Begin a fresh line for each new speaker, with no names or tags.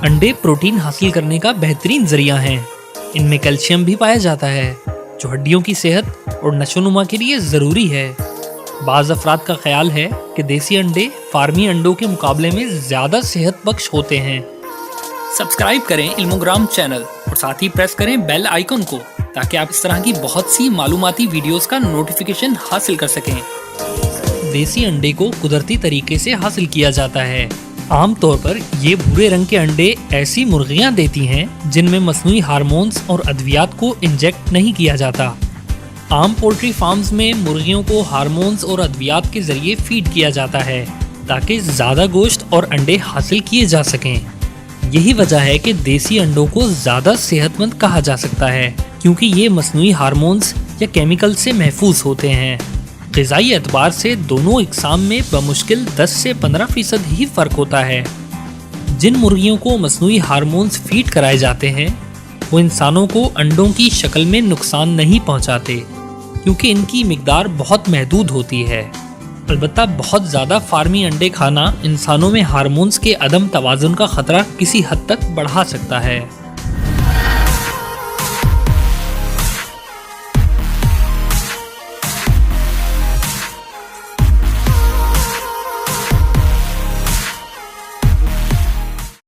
अंडे प्रोटीन हासिल करने का बेहतरीन जरिया हैं। इनमें कैल्शियम भी पाया जाता है जो हड्डियों की सेहत और नशोनुमा के लिए ज़रूरी है। बाज़ अफराद का ख्याल है कि देसी अंडे फार्मी अंडों के मुकाबले में ज़्यादा सेहत बख्श होते हैं। सब्सक्राइब करें इल्मोग्राम चैनल और साथ ही प्रेस करें बेल आइकन को ताकि आप इस तरह की बहुत सी मालूमाती वीडियोस का नोटिफिकेशन हासिल कर सकें। देसी अंडे को कुदरती तरीके से हासिल किया जाता है। आमतौर पर ये भूरे रंग के अंडे ऐसी मुर्गियां देती हैं जिनमें मसनूई हार्मोन्स और अद्वियात को इंजेक्ट नहीं किया जाता। आम पोल्ट्री फार्म्स में मुर्गियों को हार्मोन्स और अद्वियात के जरिए फीड किया जाता है ताकि ज़्यादा गोश्त और अंडे हासिल किए जा सकें। यही वजह है कि देसी अंडों को ज़्यादा सेहतमंद कहा जा सकता है क्योंकि ये मसनूई हार्मोन्स या केमिकल से महफूज होते हैं। ग़िज़ाई एतबार से दोनों इक़साम में बमुश्किल 10 से 15% ही फ़र्क होता है। जिन मुर्गियों को मसनूई हार्मोन्स फीड कराए जाते हैं वो इंसानों को अंडों की शक्ल में नुकसान नहीं पहुंचाते क्योंकि इनकी मिकदार बहुत महदूद होती है। अलबत्ता बहुत ज़्यादा फार्मी अंडे खाना इंसानों में हार्मोन्स के अदम तवाज़ुन का ख़तरा किसी हद तक बढ़ा सकता है।